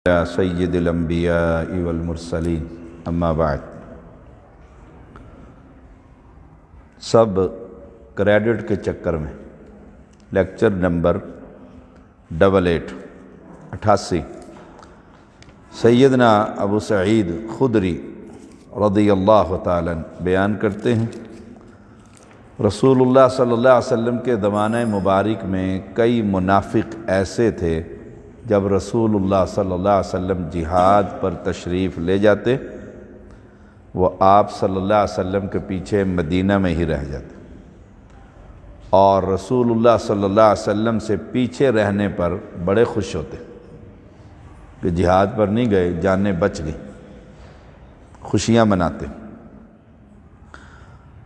یا سید الانبیاء والمرسلین اما بعد۔ سب کریڈٹ کے چکر میں لیکچر نمبر 88 سیدنا ابو سعید خدری رضی اللہ تعالیٰ بیان کرتے ہیں، رسول اللہ صلی اللہ علیہ وسلم کے زمانہ مبارک میں کئی منافق ایسے تھے، جب رسول اللہ صلی اللہ علیہ وسلم جہاد پر تشریف لے جاتے وہ آپ صلی اللہ علیہ وسلم کے پیچھے مدینہ میں ہی رہ جاتے، اور رسول اللہ صلی اللہ علیہ وسلم سے پیچھے رہنے پر بڑے خوش ہوتے کہ جہاد پر نہیں گئے، جانیں بچ گئی، خوشیاں مناتے۔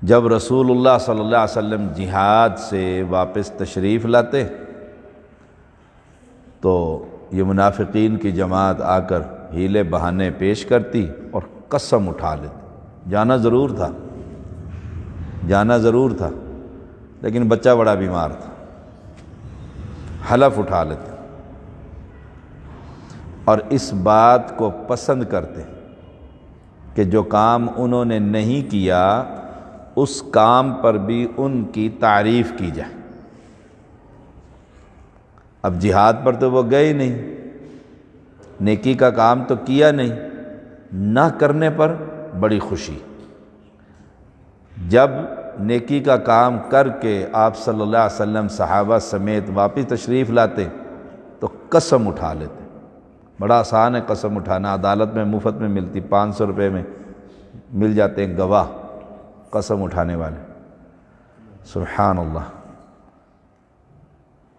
جب رسول اللہ صلی اللہ علیہ وسلم جہاد سے واپس تشریف لاتے تو یہ منافقین کی جماعت آ کر ہیلے بہانے پیش کرتی اور قسم اٹھا لیتی۔ جانا ضرور تھا لیکن بچہ بڑا بیمار تھا، حلف اٹھا لیتے اور اس بات کو پسند کرتے کہ جو کام انہوں نے نہیں کیا اس کام پر بھی ان کی تعریف کی جائے۔ اب جہاد پر تو وہ گئے نہیں، نیکی کا کام تو کیا نہیں، نہ کرنے پر بڑی خوشی۔ جب نیکی کا کام کر کے آپ صلی اللہ علیہ وسلم صحابہ سمیت واپس تشریف لاتے تو قسم اٹھا لیتے۔ بڑا آسان ہے قسم اٹھانا، عدالت میں مفت میں ملتی، 500 روپے میں مل جاتے ہیں گواہ قسم اٹھانے والے، سبحان اللہ۔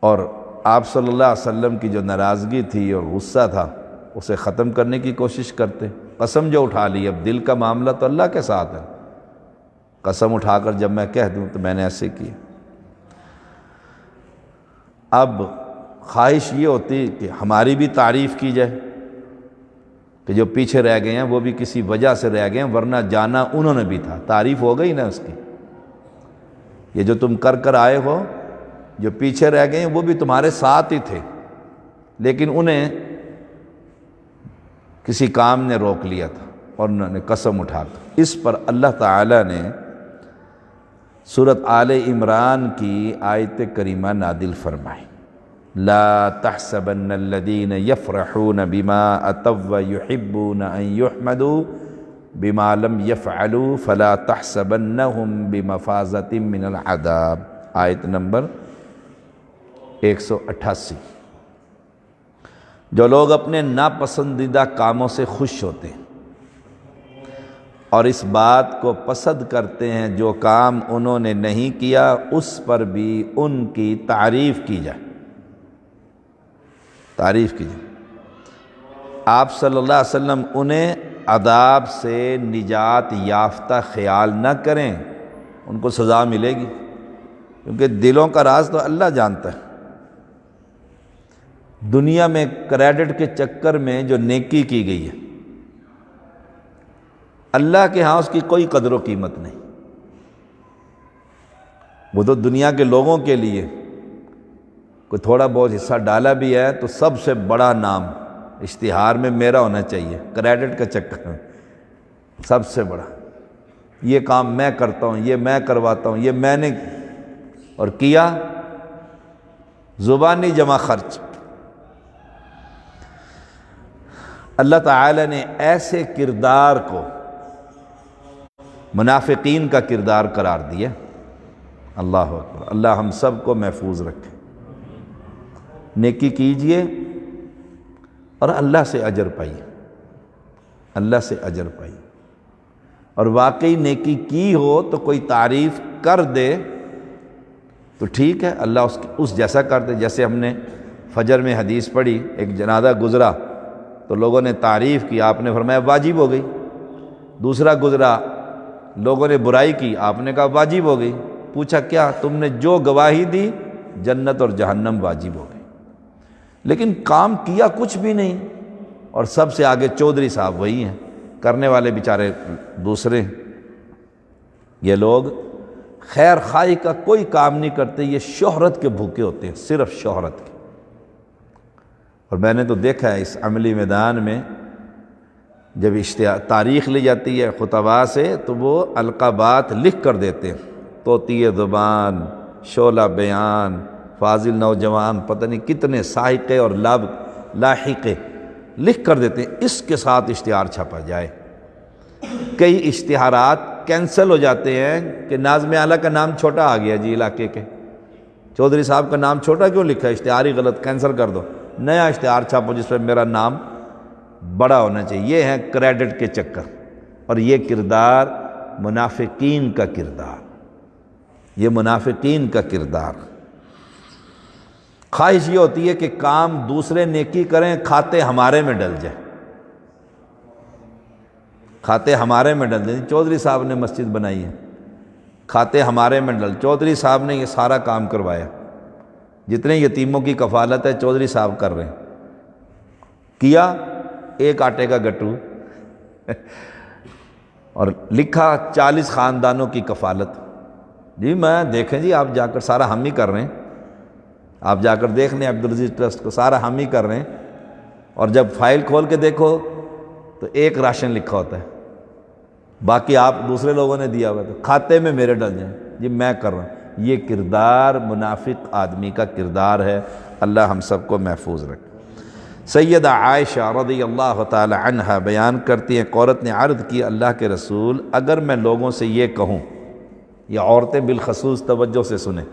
اور آپ صلی اللہ علیہ وسلم کی جو ناراضگی تھی اور غصہ تھا اسے ختم کرنے کی کوشش کرتے۔ قسم جو اٹھا لی، اب دل کا معاملہ تو اللہ کے ساتھ ہے، قسم اٹھا کر جب میں کہہ دوں تو میں نے ایسے کیا۔ اب خواہش یہ ہوتی کہ ہماری بھی تعریف کی جائے کہ جو پیچھے رہ گئے ہیں وہ بھی کسی وجہ سے رہ گئے ہیں، ورنہ جانا انہوں نے بھی تھا، تعریف ہو گئی نا اس کی۔ یہ جو تم کر آئے ہو، جو پیچھے رہ گئے ہیں وہ بھی تمہارے ساتھ ہی تھے، لیکن انہیں کسی کام نے روک لیا تھا اور انہوں نے قسم اٹھا دی۔ اس پر اللہ تعالیٰ نے سورۃ آل عمران کی آیت کریمہ نازل فرمائی، لا تحسبن الذین یفرحون بما اتوا ویحبون ان یحمدوا بما لم یفعلوا فلا تحسبنہم بمفازۃ من العذاب، آیت نمبر 188۔ جو لوگ اپنے ناپسندیدہ کاموں سے خوش ہوتے ہیں اور اس بات کو پسند کرتے ہیں جو کام انہوں نے نہیں کیا اس پر بھی ان کی تعریف کی جائے، آپ صلی اللہ علیہ وسلم انہیں عذاب سے نجات یافتہ خیال نہ کریں، ان کو سزا ملے گی، کیونکہ دلوں کا راز تو اللہ جانتا ہے۔ دنیا میں کریڈٹ کے چکر میں جو نیکی کی گئی ہے اللہ کے ہاں اس کی کوئی قدر و قیمت نہیں۔ وہ تو دنیا کے لوگوں کے لیے کوئی تھوڑا بہت حصہ ڈالا بھی ہے تو سب سے بڑا نام اشتہار میں میرا ہونا چاہیے، کریڈٹ کا چکر میں سب سے بڑا، یہ کام میں کرتا ہوں، یہ میں کرواتا ہوں، یہ میں نے، اور کیا زبانی جمع خرچ۔ اللہ تعالی نے ایسے کردار کو منافقین کا کردار قرار دیا۔ اللہ اکبر، اللہ ہم سب کو محفوظ رکھے۔ نیکی کیجئے اور اللہ سے اجر پائیے، اور واقعی نیکی کی ہو تو کوئی تعریف کر دے تو ٹھیک ہے، اللہ اس جیسا کر دے۔ جیسے ہم نے فجر میں حدیث پڑھی، ایک جنازہ گزرا تو لوگوں نے تعریف کی، آپ نے فرمایا واجب ہو گئی۔ دوسرا گزرا، لوگوں نے برائی کی، آپ نے کہا واجب ہو گئی۔ پوچھا کیا؟ تم نے جو گواہی دی جنت اور جہنم واجب ہو گئی، لیکن کام کیا کچھ بھی نہیں، اور سب سے آگے چودھری صاحب وہی ہیں، کرنے والے بیچارے دوسرے ہیں۔ یہ لوگ خیر خواہی کا کوئی کام نہیں کرتے، یہ شہرت کے بھوکے ہوتے ہیں، صرف شہرت کے۔ اور میں نے تو دیکھا ہے اس عملی میدان میں، جب تاریخ لی جاتی ہے خطباء سے تو وہ القابات لکھ کر دیتے ہیں، طوطی زبان، شعلہ بیان، فاضل نوجوان، پتہ نہیں کتنے سائقے اور لاحقے لکھ کر دیتے ہیں اس کے ساتھ اشتہار چھپا جائے۔ کئی اشتہارات کینسل ہو جاتے ہیں کہ ناظم اعلیٰ کا نام چھوٹا آ گیا جی علاقے کے، چودھری صاحب کا نام چھوٹا کیوں لکھا ہے، اشتہار ہی غلط، کینسل کر دو، نیا اشتہار چھاپو جس پہ میرا نام بڑا ہونا چاہیے۔ یہ ہے کریڈٹ کے چکر، اور یہ کردار منافقین کا کردار، یہ منافقین کا کردار۔ خواہش یہ ہوتی ہے کہ کام دوسرے نیکی کریں، کھاتے ہمارے میں ڈل جائیں، کھاتے ہمارے میں ڈل جائیں۔ چودھری صاحب نے مسجد بنائی ہے، کھاتے ہمارے میں ڈل، چودھری صاحب نے یہ سارا کام کروایا، جتنے یتیموں کی کفالت ہے چودھری صاحب کر رہے ہیں، کیا ایک آٹے کا گٹو اور لکھا 40 خاندانوں کی کفالت۔ جی میں دیکھیں جی، آپ جا کر سارا ہم ہی کر رہے ہیں، آپ جا کر دیکھ لیں عبدالعزیز ٹرسٹ کو، سارا ہم ہی کر رہے ہیں، اور جب فائل کھول کے دیکھو تو ایک راشن لکھا ہوتا ہے، باقی آپ دوسرے لوگوں نے دیا ہوا ہے، تو کھاتے میں میرے ڈل جائیں جی میں کر رہا ہوں۔ یہ کردار منافق آدمی کا کردار ہے، اللہ ہم سب کو محفوظ رکھے۔ سیدہ عائشہ رضی اللہ تعالی عنہا بیان کرتی ہیں، ایک عورت نے عرض کی اللہ کے رسول، اگر میں لوگوں سے یہ کہوں، یہ عورتیں بالخصوص توجہ سے سنیں،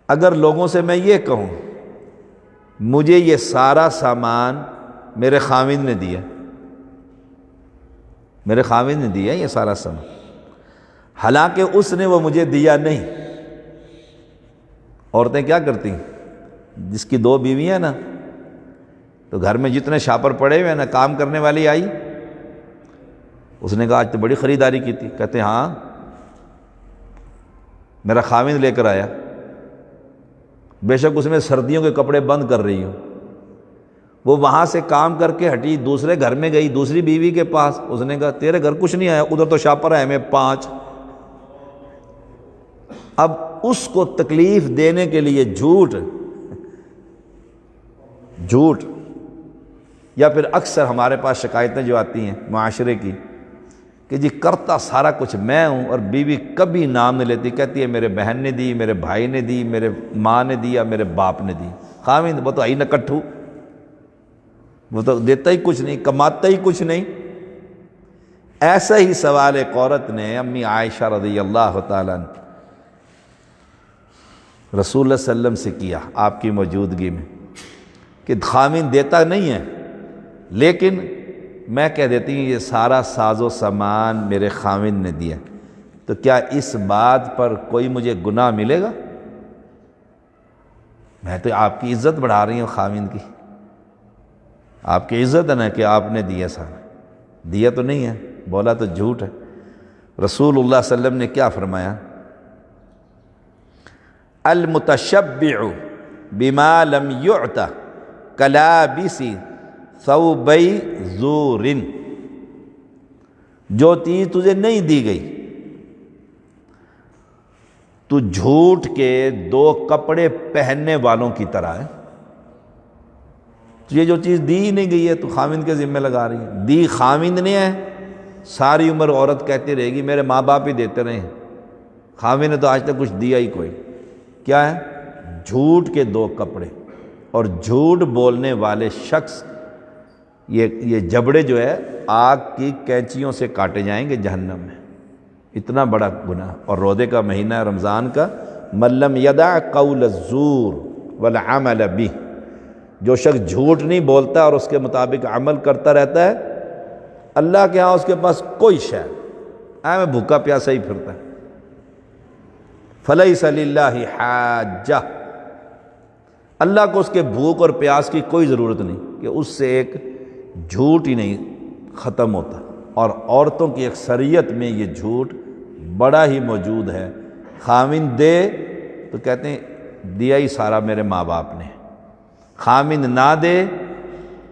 اگر لوگوں سے میں یہ کہوں مجھے یہ سارا سامان میرے خاوند نے دیا، میرے خاوند نے دیا یہ سارا سامان، حالانکہ اس نے وہ مجھے دیا نہیں۔ عورتیں کیا کرتی ہیں، جس کی 2 بیویاں نا، تو گھر میں جتنے شاپر پڑے ہوئے ہیں نا، کام کرنے والی آئی، اس نے کہا آج تو بڑی خریداری کی تھی، کہتے ہیں ہاں میرا خاوند لے کر آیا، بے شک اس میں سردیوں کے کپڑے بند کر رہی ہوں، وہ وہاں سے کام کر کے ہٹی، دوسرے گھر میں گئی دوسری بیوی کے پاس، اس نے کہا تیرے گھر کچھ نہیں آیا، ادھر تو شاپر ہے ہمیں 5۔ اب اس کو تکلیف دینے کے لیے جھوٹ یا پھر اکثر ہمارے پاس شکایتیں جو آتی ہیں معاشرے کی کہ جی کرتا سارا کچھ میں ہوں، اور بیوی کبھی نام نہیں لیتی، کہتی ہے میرے بہن نے دی، میرے بھائی نے دی، میرے ماں نے دیا، میرے باپ نے دی، خاوند وہ تو آئی نہ کٹھو، وہ تو دیتا ہی کچھ نہیں، کماتا ہی کچھ نہیں۔ ایسا ہی سوال ایک عورت نے امی عائشہ رضی اللہ تعالیٰ عنہ رسول اللہ صلی اللہ علیہ وسلم سے کیا آپ کی موجودگی میں، کہ خاوند دیتا نہیں ہے لیکن میں کہہ دیتی ہوں یہ سارا ساز و سامان میرے خاوند نے دیا، تو کیا اس بات پر کوئی مجھے گناہ ملے گا؟ میں تو آپ کی عزت بڑھا رہی ہوں، خاوند کی آپ کی عزت ہے نا کہ آپ نے دیا، سارا دیا تو نہیں ہے، بولا تو جھوٹ ہے۔ رسول اللہ صلی اللہ علیہ وسلم نے کیا فرمایا، المتشبع بما لم يعط کلابس ثوبی زور، جو چیز تجھے نہیں دی گئی تو جھوٹ کے 2 کپڑے پہننے والوں کی طرح ہے۔ یہ جو چیز دی ہی نہیں گئی ہے تو خاوند کے ذمہ لگا رہی ہے، دی خاوند نے ہے، ساری عمر عورت کہتی رہے گی میرے ماں باپ ہی دیتے رہے ہیں، خاوند نے تو آج تک کچھ دیا ہی کوئی۔ کیا ہے؟ جھوٹ کے 2 کپڑے، اور جھوٹ بولنے والے شخص یہ جبڑے جو ہے آگ کی کینچیوں سے کاٹے جائیں گے جہنم میں، اتنا بڑا گناہ۔ اور روزے کا مہینہ ہے رمضان کا، من لم یدع قول الزور والعمل به، جو شخص جھوٹ نہیں بولتا اور اس کے مطابق عمل کرتا رہتا ہے، اللہ کے ہاں اس کے پاس کوئی شے میں بھوکا پیاسا ہی پھرتا ہے۔ فلیس للہ حاجہ، اللہ کو اس کے بھوک اور پیاس کی کوئی ضرورت نہیں کہ اس سے ایک جھوٹ ہی نہیں ختم ہوتا۔ اور عورتوں کی اکثریت میں یہ جھوٹ بڑا ہی موجود ہے، خاوند دے تو کہتے ہیں دیا ہی سارا میرے ماں باپ نے، خاوند نہ دے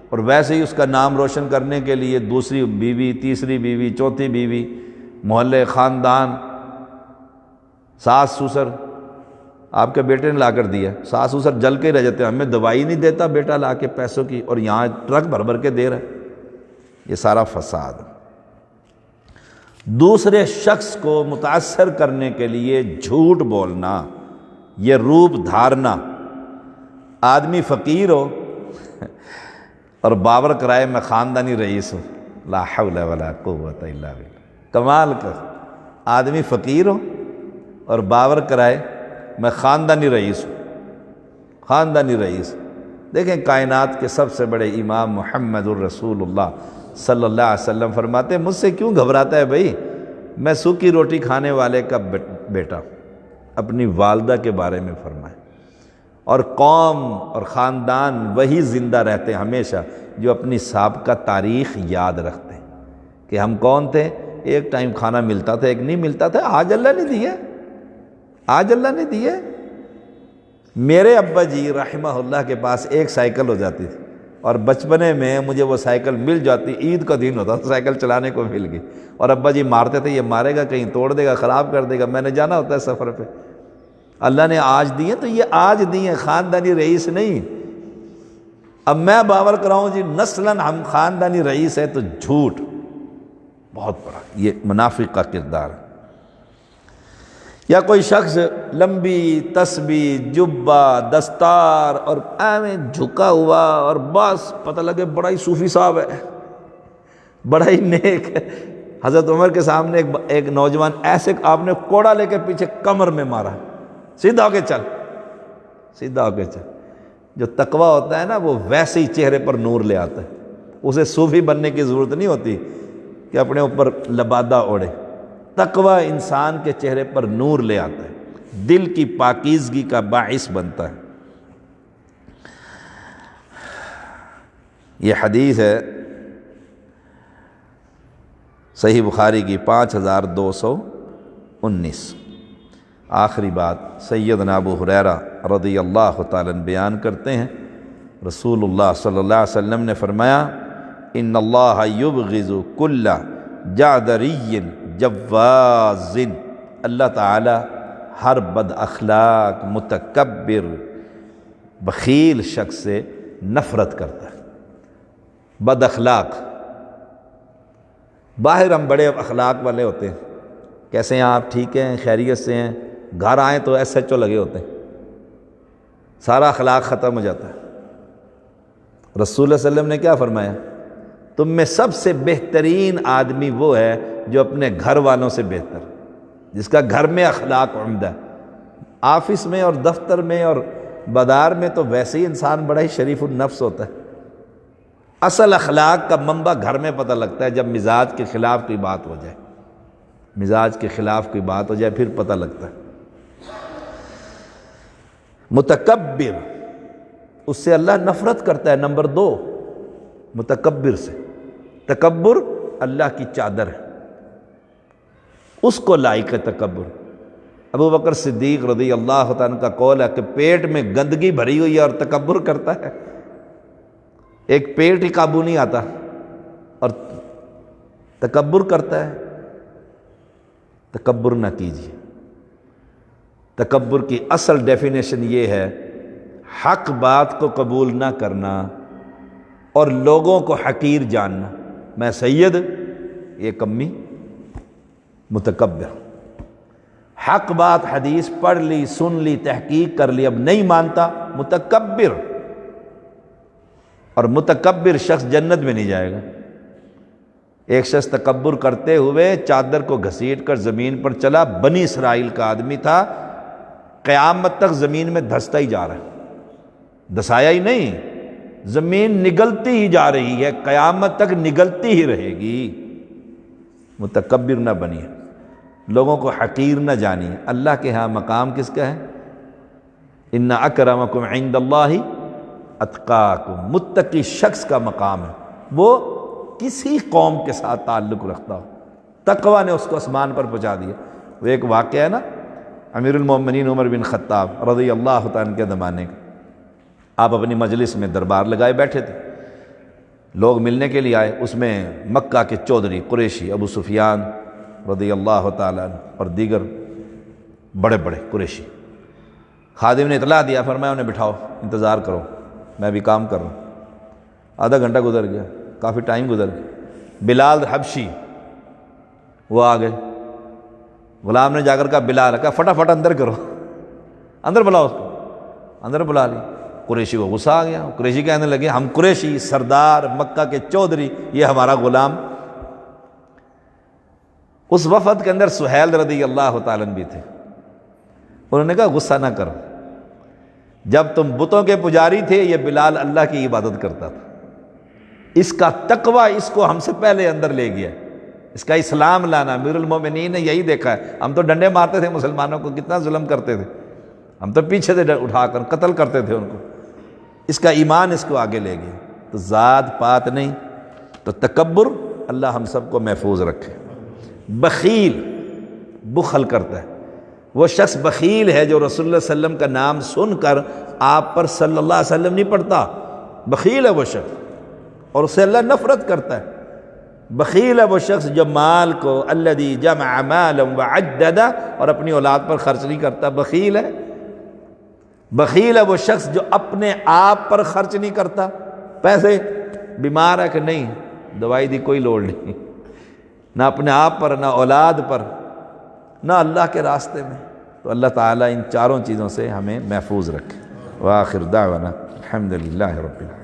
اور ویسے ہی اس کا نام روشن کرنے کے لیے دوسری بیوی، تیسری بیوی، چوتھی بیوی، محلے، خاندان، ساس سسر، آپ کے بیٹے نے لا کر دیا، ساس سسر جل کے رہ جاتے ہیں، ہمیں دوائی نہیں دیتا بیٹا لا کے پیسوں کی، اور یہاں ٹرک بھر بھر کے دے رہا ہے۔ یہ سارا فساد۔ دوسرے شخص کو متاثر کرنے کے لیے جھوٹ بولنا، یہ روپ دھارنا۔ آدمی فقیر ہو اور باور کرائے میں خاندانی رئیس ہوں، لا حول ولا قوت الا باللہ۔ کمال کا آدمی فقیر ہو اور باور کرائے میں خاندانی رئیس ہوں، خاندانی رئیس۔ دیکھیں کائنات کے سب سے بڑے امام محمد الرسول اللہ صلی اللہ علیہ وسلم فرماتے ہیں، مجھ سے کیوں گھبراتا ہے بھائی، میں سوکھی روٹی کھانے والے کا بیٹا۔ اپنی والدہ کے بارے میں فرمائے۔ اور قوم اور خاندان وہی زندہ رہتے ہیں ہمیشہ جو اپنی سابقہ تاریخ یاد رکھتے ہیں کہ ہم کون تھے، ایک ٹائم کھانا ملتا تھا، ایک نہیں ملتا تھا، آج اللہ نے دیے، آج اللہ نے دیے۔ میرے ابا جی رحمہ اللہ کے پاس ایک سائیکل ہو جاتی تھی، اور بچپنے میں مجھے وہ سائیکل مل جاتی، عید کا دن ہوتا تھا، سائیکل چلانے کو مل گئی، اور ابا جی مارتے تھے، یہ مارے گا کہیں توڑ دے گا، خراب کر دے گا، میں نے جانا ہوتا ہے سفر پہ۔ اللہ نے آج دیے تو یہ آج دیے، خاندانی رئیس نہیں۔ اب میں باور کراؤں جی نسلاً ہم خاندانی رئیس ہے تو جھوٹ بہت بڑا، یہ منافق کا کردار ہے۔ یا کوئی شخص لمبی تسبیح، جبہ، دستار اور ایویں جھکا ہوا، اور بس پتہ لگے بڑا ہی صوفی صاحب ہے، بڑا ہی نیک ہے۔ حضرت عمر کے سامنے ایک نوجوان ایسے آپ نے کوڑا لے کے پیچھے کمر میں مارا، سیدھا ہو کے چل، سیدھا ہو کے چل۔ جو تقویٰ ہوتا ہے نا وہ ویسے ہی چہرے پر نور لے آتا ہے، اسے صوفی بننے کی ضرورت نہیں ہوتی کہ اپنے اوپر لبادہ اوڑھے۔ تقویٰ انسان کے چہرے پر نور لے آتا ہے، دل کی پاکیزگی کا باعث بنتا ہے۔ یہ حدیث ہے صحیح بخاری کی 5219۔ آخری بات سیدنا ابو ہریرہ رضی اللہ تعالیٰ عنہ بیان کرتے ہیں، رسول اللہ صلی اللہ علیہ وسلم نے فرمایا، ان اللہ یبغض کل جعدری جواز، اللہ تعالی ہر بد اخلاق، متکبر، بخیل شخص سے نفرت کرتا ہے۔ بد اخلاق، باہر ہم بڑے اخلاق والے ہوتے ہیں، کیسے ہیں آپ، ٹھیک ہیں، خیریت سے ہیں، گھر آئیں تو ایس ایچ او لگے ہوتے ہیں، سارا اخلاق ختم ہو جاتا ہے۔ رسول اللہ صلی اللہ علیہ وسلم نے کیا فرمایا، تم میں سب سے بہترین آدمی وہ ہے جو اپنے گھر والوں سے بہتر، جس کا گھر میں اخلاق عمدہ ہے۔ آفس میں اور دفتر میں اور بازار میں تو ویسے ہی انسان بڑا ہی شریف النفس ہوتا ہے، اصل اخلاق کا منبع گھر میں پتہ لگتا ہے، جب مزاج کے خلاف کوئی بات ہو جائے، مزاج کے خلاف کوئی بات ہو جائے پھر پتہ لگتا ہے۔ متکبر، اس سے اللہ نفرت کرتا ہے۔ نمبر 2، متکبر سے، تکبر اللہ کی چادر ہے، اس کو لائق ہے تکبر۔ ابو بکر صدیق رضی اللہ تعالیٰ کا قول ہے کہ پیٹ میں گندگی بھری ہوئی ہے اور تکبر کرتا ہے، ایک پیٹ ہی قابو نہیں آتا اور تکبر کرتا ہے۔ تکبر نہ کیجیے۔ تکبر کی اصل ڈیفینیشن یہ ہے، حق بات کو قبول نہ کرنا اور لوگوں کو حقیر جاننا، میں سید، یہ کمی، متکبر۔ حق بات حدیث پڑھ لی، سن لی، تحقیق کر لی، اب نہیں مانتا، متکبر۔ اور متکبر شخص جنت میں نہیں جائے گا۔ ایک شخص تکبر کرتے ہوئے چادر کو گھسیٹ کر زمین پر چلا، بنی اسرائیل کا آدمی تھا، قیامت تک زمین میں دھستا ہی جا رہا ہے، دھسایا ہی نہیں، زمین نگلتی ہی جا رہی ہے، قیامت تک نگلتی ہی رہے گی۔ متکبر نہ بنیے، لوگوں کو حقیر نہ جانیے۔ اللہ کے ہاں مقام کس کا ہے؟ ان اکرمکم عند اللہ اتقاکم، متقی شخص کا مقام ہے، وہ کسی قوم کے ساتھ تعلق رکھتا ہو، تقویٰ نے اس کو آسمان پر پہنچا دیا۔ وہ ایک واقعہ ہے نا، امیر المومنین عمر بن خطاب رضی اللہ تعالیٰ عنہ کے زمانے کا، آپ اپنی مجلس میں دربار لگائے بیٹھے تھے، لوگ ملنے کے لیے آئے، اس میں مکہ کے چودھری قریشی ابو سفیان رضی اللہ تعالیٰ عنہ اور دیگر بڑے بڑے قریشی، خادم نے اطلاع دیا، فرمایا انہیں بٹھاؤ، انتظار کرو، میں بھی کام کر رہا ہوں۔ آدھا گھنٹہ گزر گیا، کافی ٹائم گزر گیا، بلال حبشی وہ آ گئے۔ غلام نے جا کر کہا بلال، کہا فٹافٹ اندر کرو، اندر بلاؤ اس کو، اندر بلا لی۔ قریشی کو غصہ آ گیا، قریشی کہنے لگے ہم قریشی سردار مکہ کے چودھری، یہ ہمارا غلام۔ اس وفد کے اندر سہیل رضی اللہ تعالیٰ عنہ بھی تھے، انہوں نے کہا غصہ نہ کرو، جب تم بتوں کے پجاری تھے یہ بلال اللہ کی عبادت کرتا تھا، اس کا تقوی اس کو ہم سے پہلے اندر لے گیا، اس کا اسلام لانا۔ امیر المومنین نے یہی دیکھا ہے، ہم تو ڈنڈے مارتے تھے مسلمانوں کو، کتنا ظلم کرتے تھے، ہم تو پیچھے سے اٹھا کر قتل کرتے تھے ان کو، اس کا ایمان اس کو آگے لے گیا۔ تو ذات پات نہیں تو تکبر، اللہ ہم سب کو محفوظ رکھے۔ بخیل، بخل کرتا ہے وہ شخص، بخیل ہے جو رسول اللہ صلی اللہ علیہ وسلم کا نام سن کر آپ پر صلی اللہ علیہ وسلم نہیں پڑھتا، بخیل ہے وہ شخص، اور اسے اللہ نفرت کرتا ہے۔ بخیل ہے وہ شخص جو مال کو الذی جمع مالا وعددہ، اور اپنی اولاد پر خرچ نہیں کرتا، بخیل ہے۔ بخیل ہے وہ شخص جو اپنے آپ پر خرچ نہیں کرتا، پیسے بیمار ہے کہ نہیں، دوائی دی کوئی لوڑ نہیں، نہ اپنے آپ پر، نہ اولاد پر، نہ اللہ کے راستے میں۔ تو اللہ تعالیٰ ان چاروں چیزوں سے ہمیں محفوظ رکھے۔ وآخر دعوانا الحمدللہ رب العالمین۔